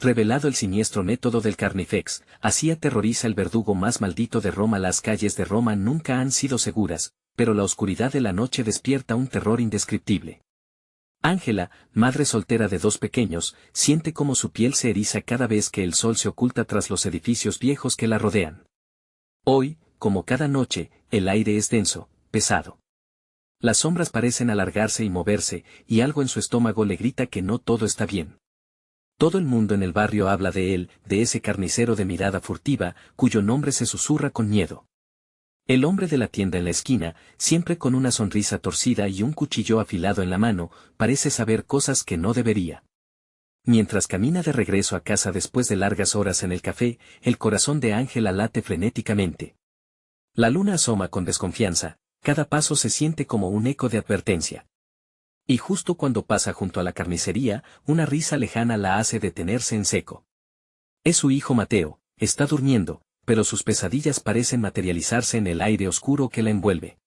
Revelado el siniestro método del Carnifex, así aterroriza el verdugo más maldito de Roma. Las calles de Roma nunca han sido seguras, pero la oscuridad de la noche despierta un terror indescriptible. Ángela, madre soltera de 2 pequeños, siente cómo su piel se eriza cada vez que el sol se oculta tras los edificios viejos que la rodean. Hoy, como cada noche, el aire es denso, pesado. Las sombras parecen alargarse y moverse, y algo en su estómago le grita que no todo está bien. Todo el mundo en el barrio habla de él, de ese carnicero de mirada furtiva, cuyo nombre se susurra con miedo. El hombre de la tienda en la esquina, siempre con una sonrisa torcida y un cuchillo afilado en la mano, parece saber cosas que no debería. Mientras camina de regreso a casa después de largas horas en el café, el corazón de Ángela late frenéticamente. La luna asoma con desconfianza, cada paso se siente como un eco de advertencia. Y justo cuando pasa junto a la carnicería, una risa lejana la hace detenerse en seco. Es su hijo Mateo, está durmiendo, pero sus pesadillas parecen materializarse en el aire oscuro que la envuelve.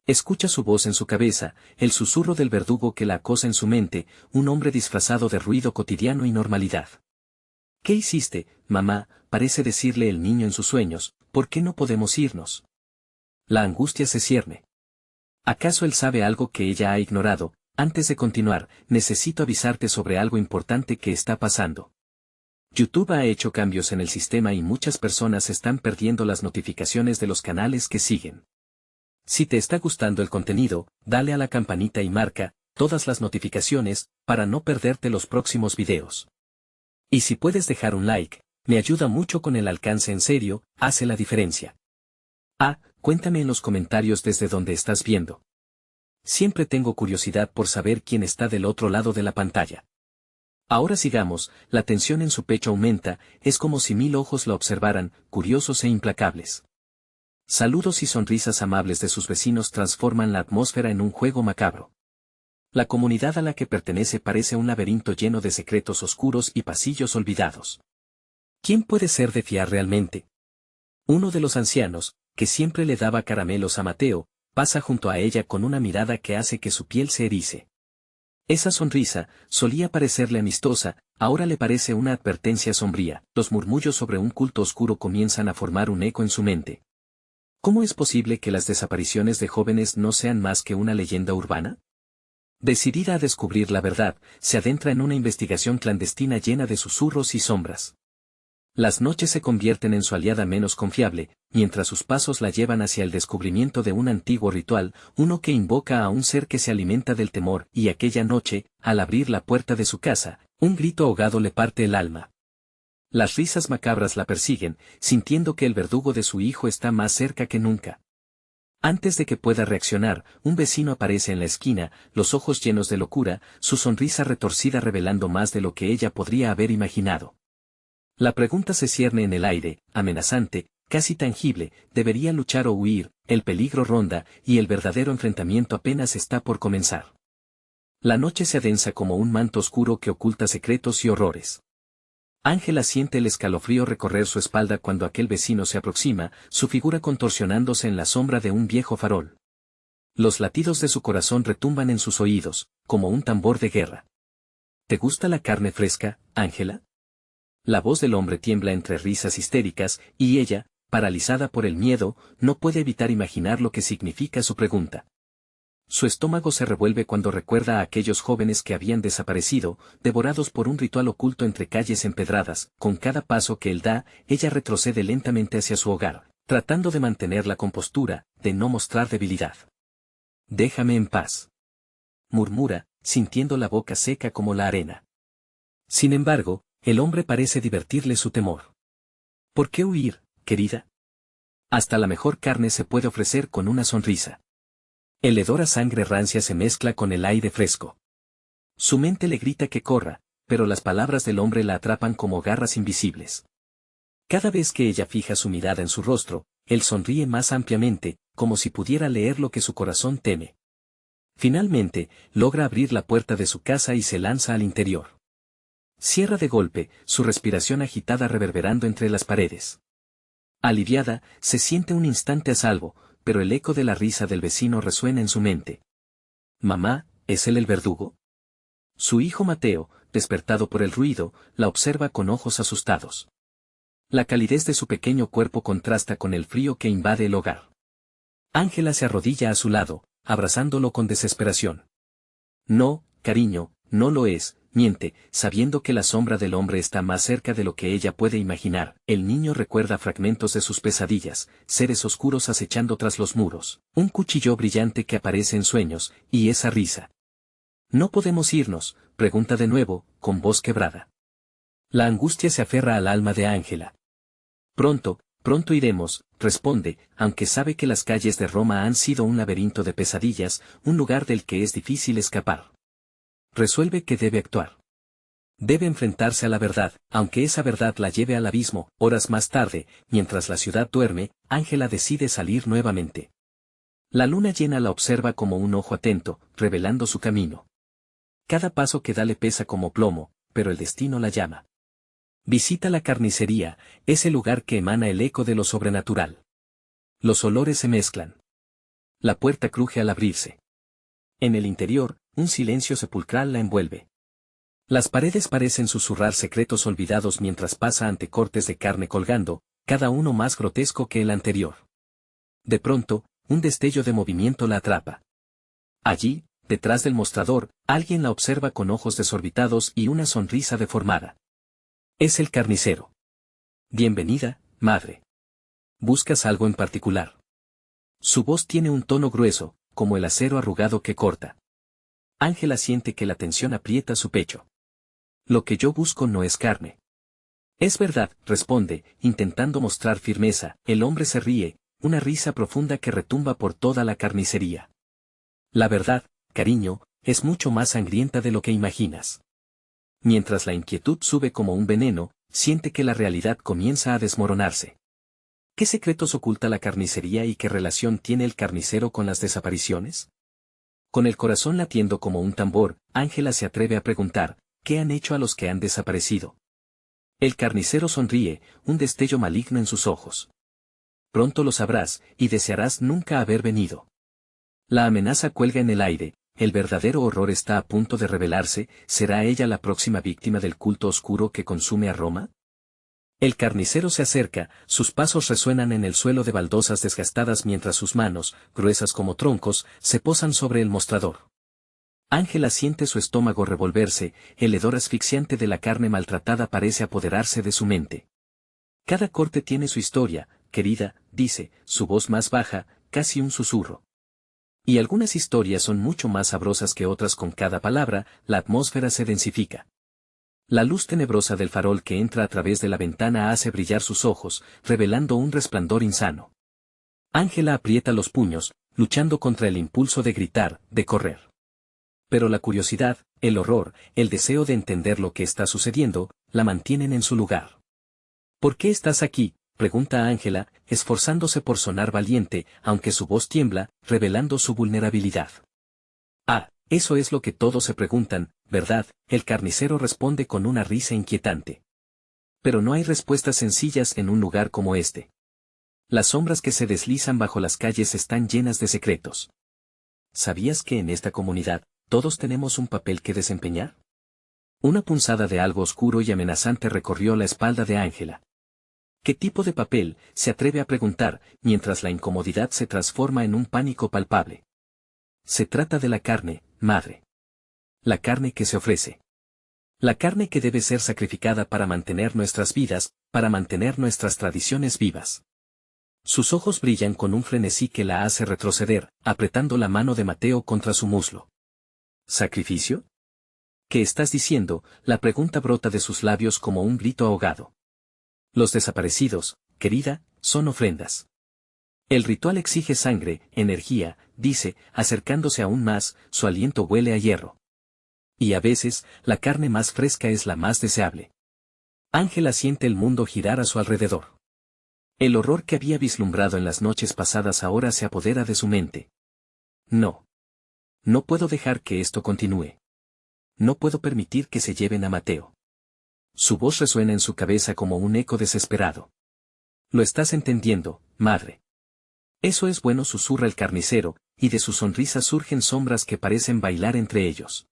Escucha su voz en su cabeza, el susurro del verdugo que la acosa en su mente, un hombre disfrazado de ruido cotidiano y normalidad. ¿Qué hiciste, mamá?, parece decirle el niño en sus sueños, ¿por qué no podemos irnos? La angustia se cierne. ¿Acaso él sabe algo que ella ha ignorado? Antes de continuar, necesito avisarte sobre algo importante que está pasando. YouTube ha hecho cambios en el sistema y muchas personas están perdiendo las notificaciones de los canales que siguen. Si te está gustando el contenido, dale a la campanita y marca todas las notificaciones para no perderte los próximos videos. Y si puedes dejar un like, me ayuda mucho con el alcance. En serio, hace la diferencia. Cuéntame en los comentarios desde donde estás viendo. Siempre tengo curiosidad por saber quién está del otro lado de la pantalla. Ahora sigamos, la tensión en su pecho aumenta, es como si 1000 ojos la observaran, curiosos e implacables. Saludos y sonrisas amables de sus vecinos transforman la atmósfera en un juego macabro. La comunidad a la que pertenece parece un laberinto lleno de secretos oscuros y pasillos olvidados. ¿Quién puede ser de fiar realmente? Uno de los ancianos, que siempre le daba caramelos a Mateo, pasa junto a ella con una mirada que hace que su piel se erice. Esa sonrisa, solía parecerle amistosa, ahora le parece una advertencia sombría. Los murmullos sobre un culto oscuro comienzan a formar un eco en su mente. ¿Cómo es posible que las desapariciones de jóvenes no sean más que una leyenda urbana? Decidida a descubrir la verdad, se adentra en una investigación clandestina llena de susurros y sombras. Las noches se convierten en su aliada menos confiable, mientras sus pasos la llevan hacia el descubrimiento de un antiguo ritual, uno que invoca a un ser que se alimenta del temor, y aquella noche, al abrir la puerta de su casa, un grito ahogado le parte el alma. Las risas macabras la persiguen, sintiendo que el verdugo de su hijo está más cerca que nunca. Antes de que pueda reaccionar, un vecino aparece en la esquina, los ojos llenos de locura, su sonrisa retorcida revelando más de lo que ella podría haber imaginado. La pregunta se cierne en el aire, amenazante, casi tangible, ¿debería luchar o huir? El peligro ronda, y el verdadero enfrentamiento apenas está por comenzar. La noche se adensa como un manto oscuro que oculta secretos y horrores. Ángela siente el escalofrío recorrer su espalda cuando aquel vecino se aproxima, su figura contorsionándose en la sombra de un viejo farol. Los latidos de su corazón retumban en sus oídos, como un tambor de guerra. ¿Te gusta la carne fresca, Ángela? La voz del hombre tiembla entre risas histéricas, y ella, paralizada por el miedo, no puede evitar imaginar lo que significa su pregunta. Su estómago se revuelve cuando recuerda a aquellos jóvenes que habían desaparecido, devorados por un ritual oculto entre calles empedradas. Con cada paso que él da, ella retrocede lentamente hacia su hogar, tratando de mantener la compostura, de no mostrar debilidad. «Déjame en paz», murmura, sintiendo la boca seca como la arena. Sin embargo, el hombre parece divertirle su temor. ¿Por qué huir, querida? Hasta la mejor carne se puede ofrecer con una sonrisa. El hedor a sangre rancia se mezcla con el aire fresco. Su mente le grita que corra, pero las palabras del hombre la atrapan como garras invisibles. Cada vez que ella fija su mirada en su rostro, él sonríe más ampliamente, como si pudiera leer lo que su corazón teme. Finalmente, logra abrir la puerta de su casa y se lanza al interior. Cierra de golpe, su respiración agitada reverberando entre las paredes. Aliviada, se siente un instante a salvo, pero el eco de la risa del vecino resuena en su mente. «Mamá, ¿es él el verdugo?» Su hijo Mateo, despertado por el ruido, la observa con ojos asustados. La calidez de su pequeño cuerpo contrasta con el frío que invade el hogar. Ángela se arrodilla a su lado, abrazándolo con desesperación. No, cariño, no lo es, miente, sabiendo que la sombra del hombre está más cerca de lo que ella puede imaginar. El niño recuerda fragmentos de sus pesadillas, seres oscuros acechando tras los muros, un cuchillo brillante que aparece en sueños, y esa risa. ¿No podemos irnos?, pregunta de nuevo, con voz quebrada. La angustia se aferra al alma de Ángela. Pronto, pronto iremos, responde, aunque sabe que las calles de Roma han sido un laberinto de pesadillas, un lugar del que es difícil escapar. Resuelve que debe actuar. Debe enfrentarse a la verdad, aunque esa verdad la lleve al abismo. Horas más tarde, mientras la ciudad duerme, Ángela decide salir nuevamente. La luna llena la observa como un ojo atento, revelando su camino. Cada paso que da le pesa como plomo, pero el destino la llama. Visita la carnicería, ese lugar que emana el eco de lo sobrenatural. Los olores se mezclan. La puerta cruje al abrirse. En el interior, un silencio sepulcral la envuelve. Las paredes parecen susurrar secretos olvidados mientras pasa ante cortes de carne colgando, cada uno más grotesco que el anterior. De pronto, un destello de movimiento la atrapa. Allí, detrás del mostrador, alguien la observa con ojos desorbitados y una sonrisa deformada. Es el carnicero. Bienvenida, madre. ¿Buscas algo en particular? Su voz tiene un tono grueso, como el acero arrugado que corta. Ángela siente que la tensión aprieta su pecho. Lo que yo busco no es carne. Es verdad, responde, intentando mostrar firmeza. El hombre se ríe, una risa profunda que retumba por toda la carnicería. La verdad, cariño, es mucho más sangrienta de lo que imaginas. Mientras la inquietud sube como un veneno, siente que la realidad comienza a desmoronarse. ¿Qué secretos oculta la carnicería y qué relación tiene el carnicero con las desapariciones? Con el corazón latiendo como un tambor, Ángela se atreve a preguntar, ¿qué han hecho a los que han desaparecido? El carnicero sonríe, un destello maligno en sus ojos. Pronto lo sabrás, y desearás nunca haber venido. La amenaza cuelga en el aire, el verdadero horror está a punto de revelarse. ¿Será ella la próxima víctima del culto oscuro que consume a Roma? El carnicero se acerca, sus pasos resuenan en el suelo de baldosas desgastadas mientras sus manos, gruesas como troncos, se posan sobre el mostrador. Ángela siente su estómago revolverse, el hedor asfixiante de la carne maltratada parece apoderarse de su mente. Cada corte tiene su historia, querida, dice, su voz más baja, casi un susurro. Y algunas historias son mucho más sabrosas que otras. Con cada palabra, la atmósfera se densifica. La luz tenebrosa del farol que entra a través de la ventana hace brillar sus ojos, revelando un resplandor insano. Ángela aprieta los puños, luchando contra el impulso de gritar, de correr. Pero la curiosidad, el horror, el deseo de entender lo que está sucediendo, la mantienen en su lugar. ¿Por qué estás aquí?, pregunta Ángela, esforzándose por sonar valiente, aunque su voz tiembla, revelando su vulnerabilidad. Ah, eso es lo que todos se preguntan, ¿verdad? El carnicero responde con una risa inquietante. Pero no hay respuestas sencillas en un lugar como este. Las sombras que se deslizan bajo las calles están llenas de secretos. ¿Sabías que en esta comunidad, todos tenemos un papel que desempeñar? Una punzada de algo oscuro y amenazante recorrió la espalda de Ángela. ¿Qué tipo de papel?, se atreve a preguntar, mientras la incomodidad se transforma en un pánico palpable. Se trata de la carne, madre. La carne que se ofrece. La carne que debe ser sacrificada para mantener nuestras vidas, para mantener nuestras tradiciones vivas. Sus ojos brillan con un frenesí que la hace retroceder, apretando la mano de Mateo contra su muslo. ¿Sacrificio? ¿Qué estás diciendo?, la pregunta brota de sus labios como un grito ahogado. Los desaparecidos, querida, son ofrendas. El ritual exige sangre, energía, dice, acercándose aún más, su aliento huele a hierro. Y a veces, la carne más fresca es la más deseable. Ángela siente el mundo girar a su alrededor. El horror que había vislumbrado en las noches pasadas ahora se apodera de su mente. No. No puedo dejar que esto continúe. No puedo permitir que se lleven a Mateo. Su voz resuena en su cabeza como un eco desesperado. Lo estás entendiendo, madre. Eso es bueno, susurra el carnicero, y de su sonrisa surgen sombras que parecen bailar entre ellos.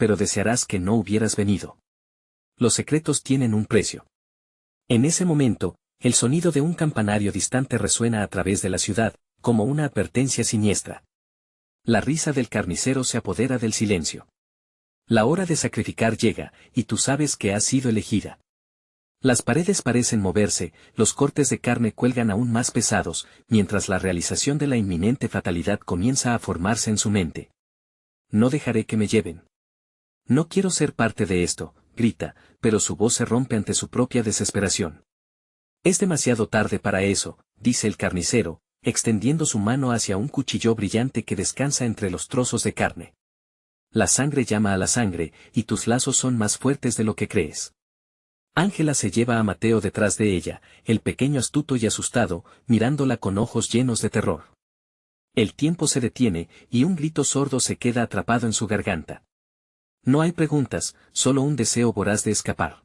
pero desearás que no hubieras venido. Los secretos tienen un precio. En ese momento, el sonido de un campanario distante resuena a través de la ciudad, como una advertencia siniestra. La risa del carnicero se apodera del silencio. La hora de sacrificar llega, y tú sabes que has sido elegida. Las paredes parecen moverse, los cortes de carne cuelgan aún más pesados, mientras la realización de la inminente fatalidad comienza a formarse en su mente. No dejaré que me lleven. No quiero ser parte de esto, grita, pero su voz se rompe ante su propia desesperación. Es demasiado tarde para eso, dice el carnicero, extendiendo su mano hacia un cuchillo brillante que descansa entre los trozos de carne. La sangre llama a la sangre, y tus lazos son más fuertes de lo que crees. Ángela se lleva a Mateo detrás de ella, el pequeño astuto y asustado, mirándola con ojos llenos de terror. El tiempo se detiene, y un grito sordo se queda atrapado en su garganta. No hay preguntas, solo un deseo voraz de escapar.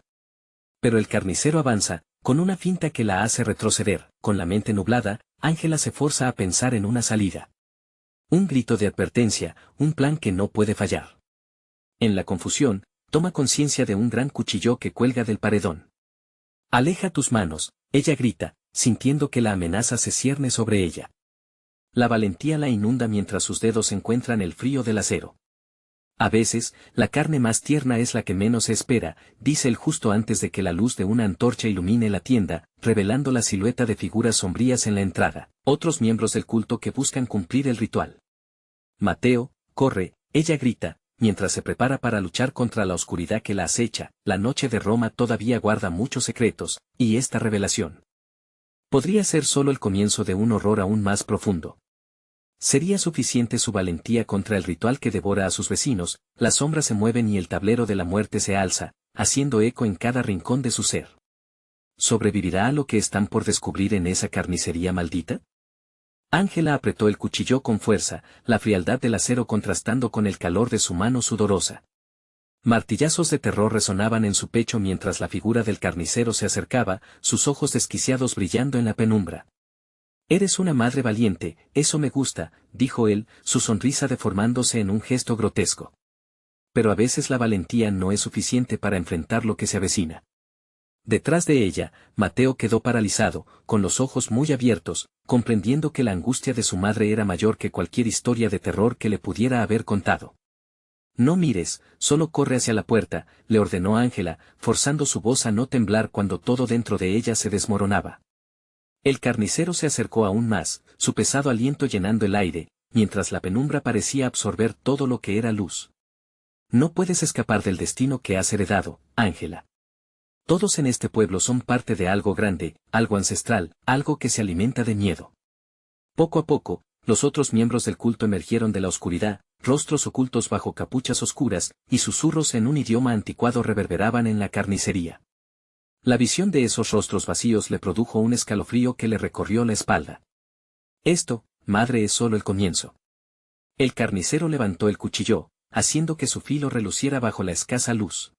Pero el carnicero avanza, con una finta que la hace retroceder. Con la mente nublada, Ángela se forza a pensar en una salida. Un grito de advertencia, un plan que no puede fallar. En la confusión, toma conciencia de un gran cuchillo que cuelga del paredón. Aleja tus manos, ella grita, sintiendo que la amenaza se cierne sobre ella. La valentía la inunda mientras sus dedos encuentran el frío del acero. A veces, la carne más tierna es la que menos se espera, dice él justo antes de que la luz de una antorcha ilumine la tienda, revelando la silueta de figuras sombrías en la entrada, otros miembros del culto que buscan cumplir el ritual. Mateo, corre, ella grita, mientras se prepara para luchar contra la oscuridad que la acecha. La noche de Roma todavía guarda muchos secretos, y esta revelación podría ser solo el comienzo de un horror aún más profundo. ¿Sería suficiente su valentía contra el ritual que devora a sus vecinos? Las sombras se mueven y el tablero de la muerte se alza, haciendo eco en cada rincón de su ser. ¿Sobrevivirá a lo que están por descubrir en esa carnicería maldita? Ángela apretó el cuchillo con fuerza, la frialdad del acero contrastando con el calor de su mano sudorosa. Martillazos de terror resonaban en su pecho mientras la figura del carnicero se acercaba, sus ojos desquiciados brillando en la penumbra. Eres una madre valiente, eso me gusta, dijo él, su sonrisa deformándose en un gesto grotesco. Pero a veces la valentía no es suficiente para enfrentar lo que se avecina. Detrás de ella, Mateo quedó paralizado, con los ojos muy abiertos, comprendiendo que la angustia de su madre era mayor que cualquier historia de terror que le pudiera haber contado. No mires, solo corre hacia la puerta, le ordenó Ángela, forzando su voz a no temblar cuando todo dentro de ella se desmoronaba. El carnicero se acercó aún más, su pesado aliento llenando el aire, mientras la penumbra parecía absorber todo lo que era luz. No puedes escapar del destino que has heredado, Ángela. Todos en este pueblo son parte de algo grande, algo ancestral, algo que se alimenta de miedo. Poco a poco, los otros miembros del culto emergieron de la oscuridad, rostros ocultos bajo capuchas oscuras, y susurros en un idioma anticuado reverberaban en la carnicería. La visión de esos rostros vacíos le produjo un escalofrío que le recorrió la espalda. Esto, madre, es solo el comienzo. El carnicero levantó el cuchillo, haciendo que su filo reluciera bajo la escasa luz.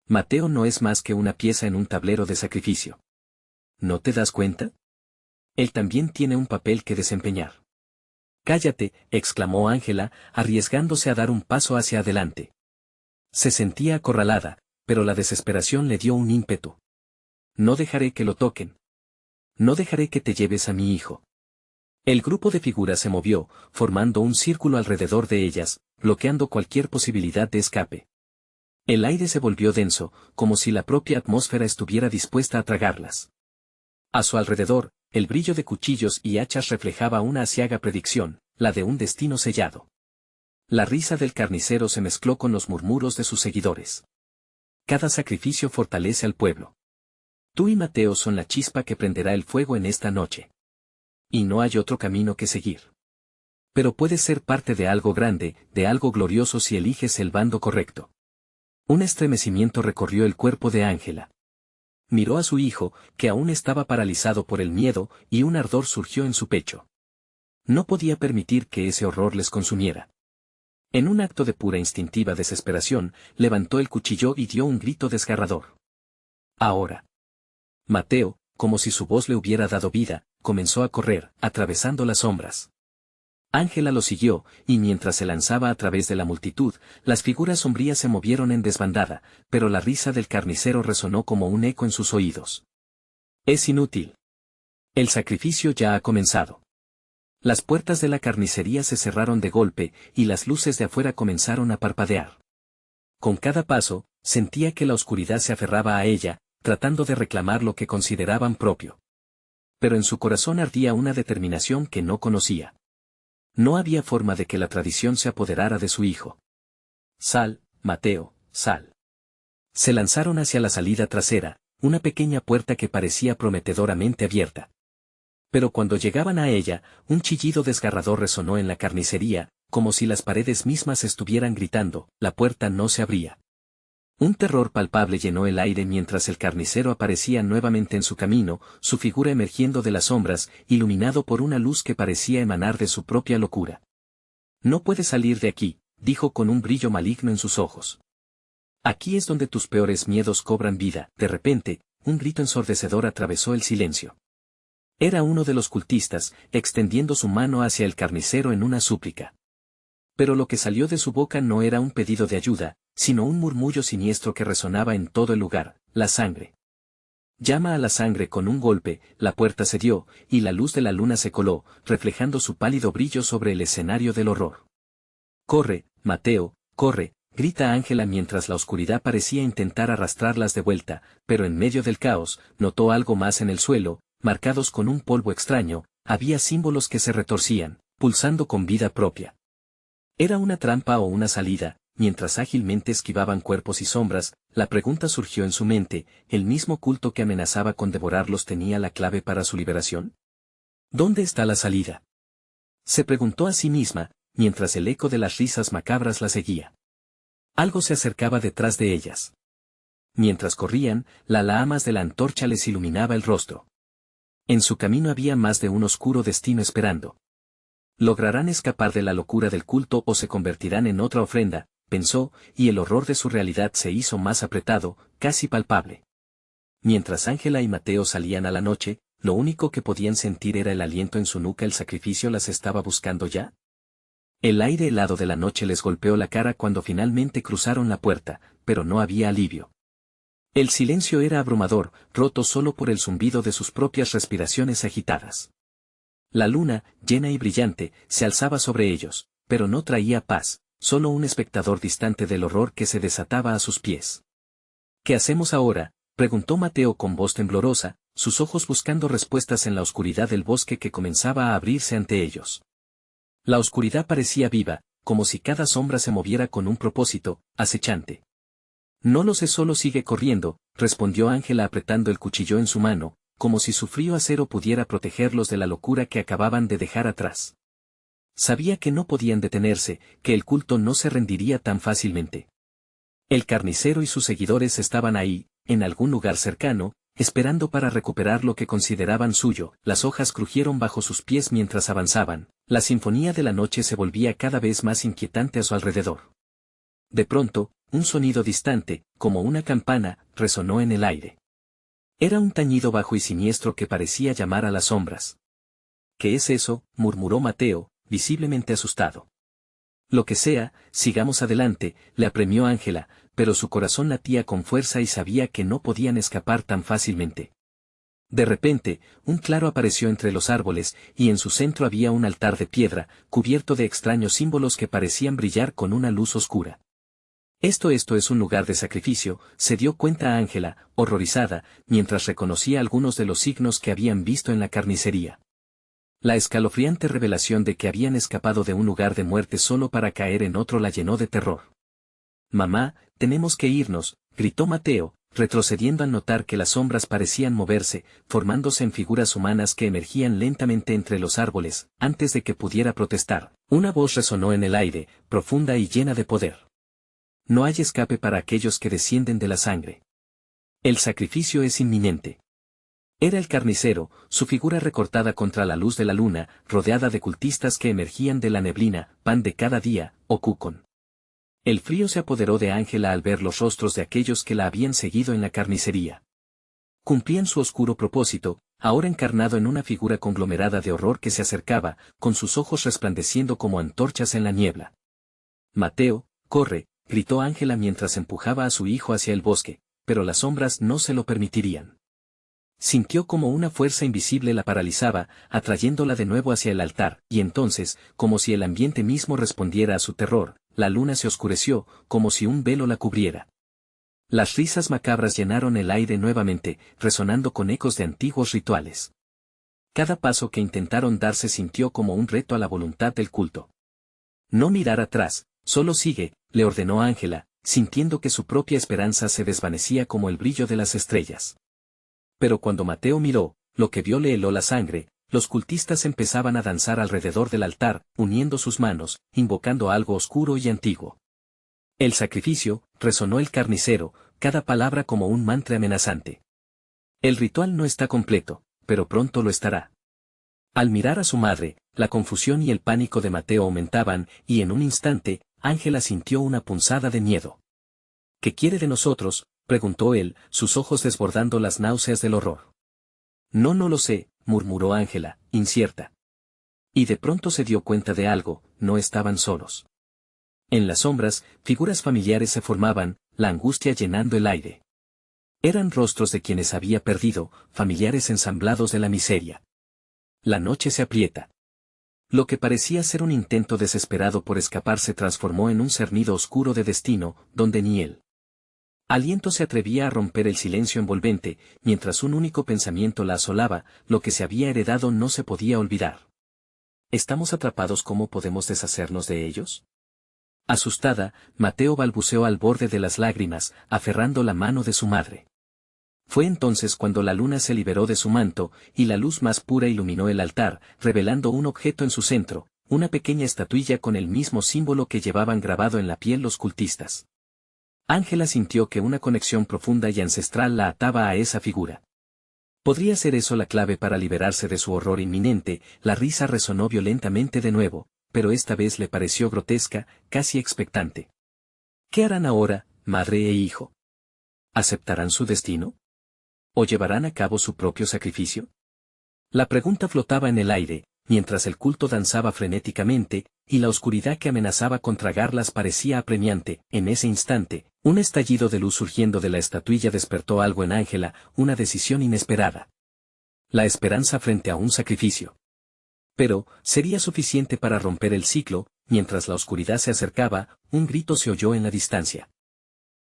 Mateo no es más que una pieza en un tablero de sacrificio. ¿No te das cuenta? Él también tiene un papel que desempeñar. Cállate, exclamó Ángela, arriesgándose a dar un paso hacia adelante. Se sentía acorralada, pero la desesperación le dio un ímpetu. No dejaré que lo toquen. No dejaré que te lleves a mi hijo. El grupo de figuras se movió, formando un círculo alrededor de ellas, bloqueando cualquier posibilidad de escape. El aire se volvió denso, como si la propia atmósfera estuviera dispuesta a tragarlas. A su alrededor, el brillo de cuchillos y hachas reflejaba una aciaga predicción, la de un destino sellado. La risa del carnicero se mezcló con los murmuros de sus seguidores. Cada sacrificio fortalece al pueblo. Tú y Mateo son la chispa que prenderá el fuego en esta noche. Y no hay otro camino que seguir. Pero puedes ser parte de algo grande, de algo glorioso si eliges el bando correcto. Un estremecimiento recorrió el cuerpo de Ángela. Miró a su hijo, que aún estaba paralizado por el miedo, y un ardor surgió en su pecho. No podía permitir que ese horror les consumiera. En un acto de pura instintiva desesperación, levantó el cuchillo y dio un grito desgarrador. Ahora. Mateo, como si su voz le hubiera dado vida, comenzó a correr, atravesando las sombras. Ángela lo siguió, y mientras se lanzaba a través de la multitud, las figuras sombrías se movieron en desbandada, pero la risa del carnicero resonó como un eco en sus oídos. Es inútil. El sacrificio ya ha comenzado. Las puertas de la carnicería se cerraron de golpe, y las luces de afuera comenzaron a parpadear. Con cada paso, sentía que la oscuridad se aferraba a ella, tratando de reclamar lo que consideraban propio. Pero en su corazón ardía una determinación que no conocía. No había forma de que la tradición se apoderara de su hijo. Sal, Mateo, sal. Se lanzaron hacia la salida trasera, una pequeña puerta que parecía prometedoramente abierta. Pero cuando llegaban a ella, un chillido desgarrador resonó en la carnicería, como si las paredes mismas estuvieran gritando, la puerta no se abría. Un terror palpable llenó el aire mientras el carnicero aparecía nuevamente en su camino, su figura emergiendo de las sombras, iluminado por una luz que parecía emanar de su propia locura. No puedes salir de aquí, dijo con un brillo maligno en sus ojos. Aquí es donde tus peores miedos cobran vida. De repente, un grito ensordecedor atravesó el silencio. Era uno de los cultistas, extendiendo su mano hacia el carnicero en una súplica. Pero lo que salió de su boca no era un pedido de ayuda, sino un murmullo siniestro que resonaba en todo el lugar, la sangre. Llama a la sangre con un golpe, la puerta cedió, y la luz de la luna se coló, reflejando su pálido brillo sobre el escenario del horror. Corre, Mateo, corre, grita Ángela mientras la oscuridad parecía intentar arrastrarlas de vuelta, pero en medio del caos, notó algo más en el suelo, marcados con un polvo extraño, había símbolos que se retorcían, pulsando con vida propia. ¿Era una trampa o una salida? Mientras ágilmente esquivaban cuerpos y sombras, la pregunta surgió en su mente, ¿el mismo culto que amenazaba con devorarlos tenía la clave para su liberación? ¿Dónde está la salida? Se preguntó a sí misma, mientras el eco de las risas macabras la seguía. Algo se acercaba detrás de ellas. Mientras corrían, la llamas de la antorcha les iluminaba el rostro. En su camino había más de un oscuro destino esperando. ¿Lograrán escapar de la locura del culto o se convertirán en otra ofrenda?, pensó, y el horror de su realidad se hizo más apretado, casi palpable. Mientras Ángela y Mateo salían a la noche, lo único que podían sentir era el aliento en su nuca. ¿El sacrificio las estaba buscando ya? El aire helado de la noche les golpeó la cara cuando finalmente cruzaron la puerta, pero no había alivio. El silencio era abrumador, roto solo por el zumbido de sus propias respiraciones agitadas. La luna, llena y brillante, se alzaba sobre ellos, pero no traía paz, solo un espectador distante del horror que se desataba a sus pies. ¿Qué hacemos ahora?, preguntó Mateo con voz temblorosa, sus ojos buscando respuestas en la oscuridad del bosque que comenzaba a abrirse ante ellos. La oscuridad parecía viva, como si cada sombra se moviera con un propósito, acechante. No lo sé, solo sigue corriendo, respondió Ángela apretando el cuchillo en su mano, como si su frío acero pudiera protegerlos de la locura que acababan de dejar atrás. Sabía que no podían detenerse, que el culto no se rendiría tan fácilmente. El carnicero y sus seguidores estaban ahí, en algún lugar cercano, esperando para recuperar lo que consideraban suyo. Las hojas crujieron bajo sus pies mientras avanzaban, la sinfonía de la noche se volvía cada vez más inquietante a su alrededor. De pronto, un sonido distante, como una campana, resonó en el aire. Era un tañido bajo y siniestro que parecía llamar a las sombras. ¿Qué es eso?, murmuró Mateo, visiblemente asustado. Lo que sea, sigamos adelante, le apremió Ángela, pero su corazón latía con fuerza y sabía que no podían escapar tan fácilmente. De repente, un claro apareció entre los árboles, y en su centro había un altar de piedra, cubierto de extraños símbolos que parecían brillar con una luz oscura. Esto es un lugar de sacrificio, se dio cuenta Ángela, horrorizada, mientras reconocía algunos de los signos que habían visto en la carnicería. La escalofriante revelación de que habían escapado de un lugar de muerte solo para caer en otro la llenó de terror. «Mamá, tenemos que irnos», gritó Mateo, retrocediendo al notar que las sombras parecían moverse, formándose en figuras humanas que emergían lentamente entre los árboles. Antes de que pudiera protestar, una voz resonó en el aire, profunda y llena de poder. No hay escape para aquellos que descienden de la sangre. El sacrificio es inminente. Era el carnicero, su figura recortada contra la luz de la luna, rodeada de cultistas que emergían de la neblina, pan de cada día, o Cucón. El frío se apoderó de Ángela al ver los rostros de aquellos que la habían seguido en la carnicería. Cumplían su oscuro propósito, ahora encarnado en una figura conglomerada de horror que se acercaba, con sus ojos resplandeciendo como antorchas en la niebla. Mateo, corre, gritó Ángela mientras empujaba a su hijo hacia el bosque, pero las sombras no se lo permitirían. Sintió como una fuerza invisible la paralizaba, atrayéndola de nuevo hacia el altar, y entonces, como si el ambiente mismo respondiera a su terror, la luna se oscureció, como si un velo la cubriera. Las risas macabras llenaron el aire nuevamente, resonando con ecos de antiguos rituales. Cada paso que intentaron dar se sintió como un reto a la voluntad del culto. No mirar atrás, solo sigue, le ordenó Ángela, sintiendo que su propia esperanza se desvanecía como el brillo de las estrellas. Pero cuando Mateo miró, lo que vio le heló la sangre, los cultistas empezaban a danzar alrededor del altar, uniendo sus manos, invocando algo oscuro y antiguo. El sacrificio, resonó el carnicero, cada palabra como un mantra amenazante. El ritual no está completo, pero pronto lo estará. Al mirar a su madre, la confusión y el pánico de Mateo aumentaban, y en un instante, Ángela sintió una punzada de miedo. ¿Qué quiere de nosotros?, preguntó él, sus ojos desbordando las náuseas del horror. No lo sé, murmuró Ángela, incierta. Y de pronto se dio cuenta de algo, no estaban solos. En las sombras, figuras familiares se formaban, la angustia llenando el aire. Eran rostros de quienes había perdido, familiares ensamblados de la miseria. La noche se aprieta. Lo que parecía ser un intento desesperado por escapar se transformó en un cernido oscuro de destino, donde ni él. Aliento se atrevía a romper el silencio envolvente, mientras un único pensamiento la asolaba, lo que se había heredado no se podía olvidar. ¿Estamos atrapados? ¿Cómo podemos deshacernos de ellos? Asustada, Mateo balbuceó al borde de las lágrimas, aferrando la mano de su madre. Fue entonces cuando la luna se liberó de su manto, y la luz más pura iluminó el altar, revelando un objeto en su centro, una pequeña estatuilla con el mismo símbolo que llevaban grabado en la piel los cultistas. Ángela sintió que una conexión profunda y ancestral la ataba a esa figura. ¿Podría ser eso la clave para liberarse de su horror inminente? La risa resonó violentamente de nuevo, pero esta vez le pareció grotesca, casi expectante. ¿Qué harán ahora, madre e hijo? ¿Aceptarán su destino? ¿O llevarán a cabo su propio sacrificio? La pregunta flotaba en el aire, mientras el culto danzaba frenéticamente, y la oscuridad que amenazaba con tragarlas parecía apremiante. En ese instante, un estallido de luz surgiendo de la estatuilla despertó algo en Ángela, una decisión inesperada. La esperanza frente a un sacrificio. Pero, ¿sería suficiente para romper el ciclo? Mientras la oscuridad se acercaba, un grito se oyó en la distancia.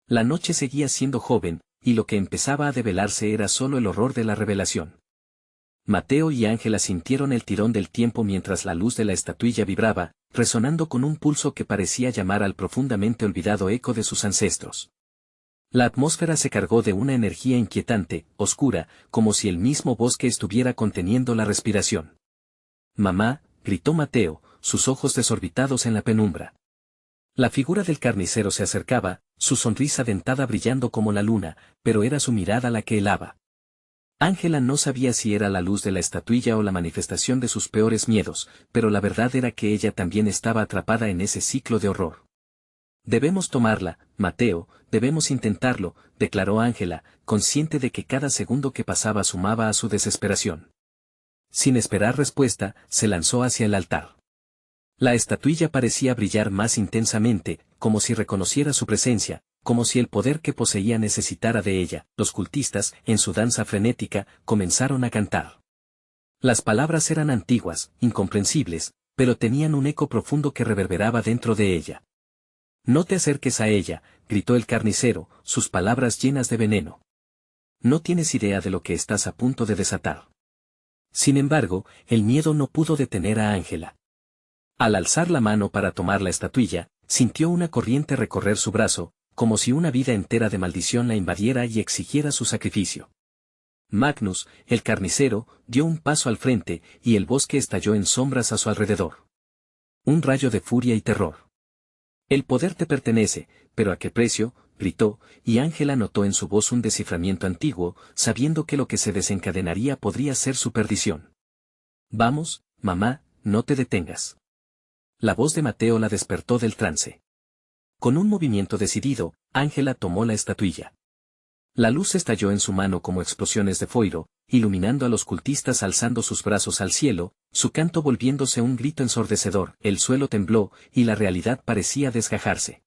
La noche seguía siendo joven, y lo que empezaba a develarse era solo el horror de la revelación. Mateo y Ángela sintieron el tirón del tiempo mientras la luz de la estatuilla vibraba, resonando con un pulso que parecía llamar al profundamente olvidado eco de sus ancestros. La atmósfera se cargó de una energía inquietante, oscura, como si el mismo bosque estuviera conteniendo la respiración. «Mamá», gritó Mateo, sus ojos desorbitados en la penumbra. La figura del carnicero se acercaba, su sonrisa dentada brillando como la luna, pero era su mirada la que helaba. Ángela no sabía si era la luz de la estatuilla o la manifestación de sus peores miedos, pero la verdad era que ella también estaba atrapada en ese ciclo de horror. «Debemos tomarla, Mateo, debemos intentarlo», declaró Ángela, consciente de que cada segundo que pasaba sumaba a su desesperación. Sin esperar respuesta, se lanzó hacia el altar. La estatuilla parecía brillar más intensamente, como si reconociera su presencia, como si el poder que poseía necesitara de ella. Los cultistas, en su danza frenética, comenzaron a cantar. Las palabras eran antiguas, incomprensibles, pero tenían un eco profundo que reverberaba dentro de ella. «No te acerques a ella», gritó el carnicero, sus palabras llenas de veneno. «No tienes idea de lo que estás a punto de desatar». Sin embargo, el miedo no pudo detener a Ángela. Al alzar la mano para tomar la estatuilla, sintió una corriente recorrer su brazo, como si una vida entera de maldición la invadiera y exigiera su sacrificio. Magnus, el carnicero, dio un paso al frente, y el bosque estalló en sombras a su alrededor. Un rayo de furia y terror. «El poder te pertenece, pero ¿a qué precio?», gritó, y Ángela notó en su voz un desciframiento antiguo, sabiendo que lo que se desencadenaría podría ser su perdición. «Vamos, mamá, no te detengas». La voz de Mateo la despertó del trance. Con un movimiento decidido, Ángela tomó la estatuilla. La luz estalló en su mano como explosiones de fuego, iluminando a los cultistas alzando sus brazos al cielo, su canto volviéndose un grito ensordecedor. El suelo tembló, y la realidad parecía desgajarse.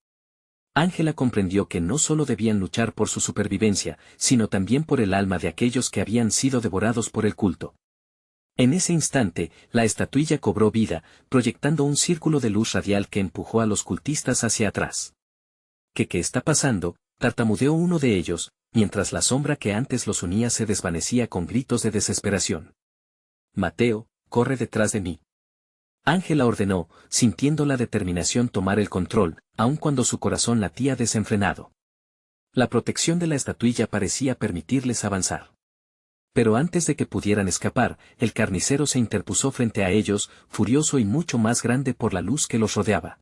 Ángela comprendió que no solo debían luchar por su supervivencia, sino también por el alma de aquellos que habían sido devorados por el culto. En ese instante, la estatuilla cobró vida, proyectando un círculo de luz radial que empujó a los cultistas hacia atrás. ¿Qué está pasando?, tartamudeó uno de ellos, mientras la sombra que antes los unía se desvanecía con gritos de desesperación. Mateo, corre detrás de mí. Ángela ordenó, sintiendo la determinación tomar el control, aun cuando su corazón latía desenfrenado. La protección de la estatuilla parecía permitirles avanzar. Pero antes de que pudieran escapar, el carnicero se interpuso frente a ellos, furioso y mucho más grande por la luz que los rodeaba.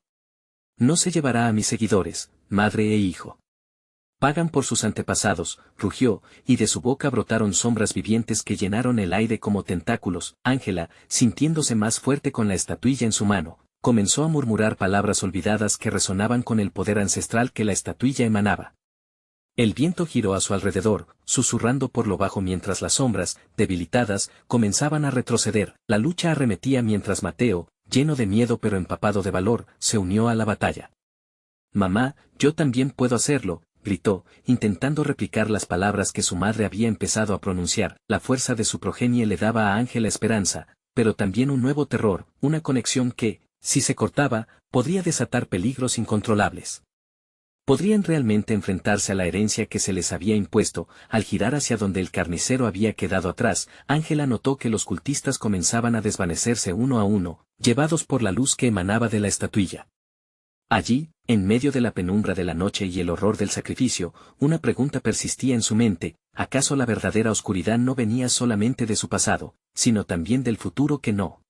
No se llevará a mis seguidores, madre e hijo. Pagan por sus antepasados, rugió, y de su boca brotaron sombras vivientes que llenaron el aire como tentáculos. Ángela, sintiéndose más fuerte con la estatuilla en su mano, comenzó a murmurar palabras olvidadas que resonaban con el poder ancestral que la estatuilla emanaba. El viento giró a su alrededor, susurrando por lo bajo mientras las sombras, debilitadas, comenzaban a retroceder. La lucha arremetía mientras Mateo, lleno de miedo pero empapado de valor, se unió a la batalla. Mamá, yo también puedo hacerlo, gritó, intentando replicar las palabras que su madre había empezado a pronunciar. La fuerza de su progenie le daba a Ángela esperanza, pero también un nuevo terror, una conexión que, si se cortaba, podría desatar peligros incontrolables. ¿Podrían realmente enfrentarse a la herencia que se les había impuesto? Al girar hacia donde el carnicero había quedado atrás, Ángela notó que los cultistas comenzaban a desvanecerse uno a uno, llevados por la luz que emanaba de la estatuilla. Allí, en medio de la penumbra de la noche y el horror del sacrificio, una pregunta persistía en su mente: ¿acaso la verdadera oscuridad no venía solamente de su pasado, sino también del futuro que no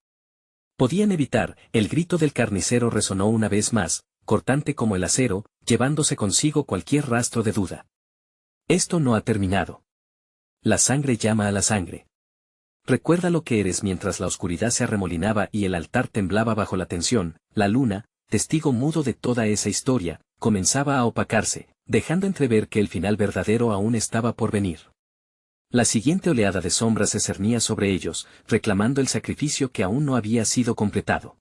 podían evitar? El grito del carnicero resonó una vez más, cortante como el acero, llevándose consigo cualquier rastro de duda. Esto no ha terminado. La sangre llama a la sangre. Recuerda lo que eres. Mientras la oscuridad se arremolinaba y el altar temblaba bajo la tensión, la luna, testigo mudo de toda esa historia, comenzaba a opacarse, dejando entrever que el final verdadero aún estaba por venir. La siguiente oleada de sombras se cernía sobre ellos, reclamando el sacrificio que aún no había sido completado.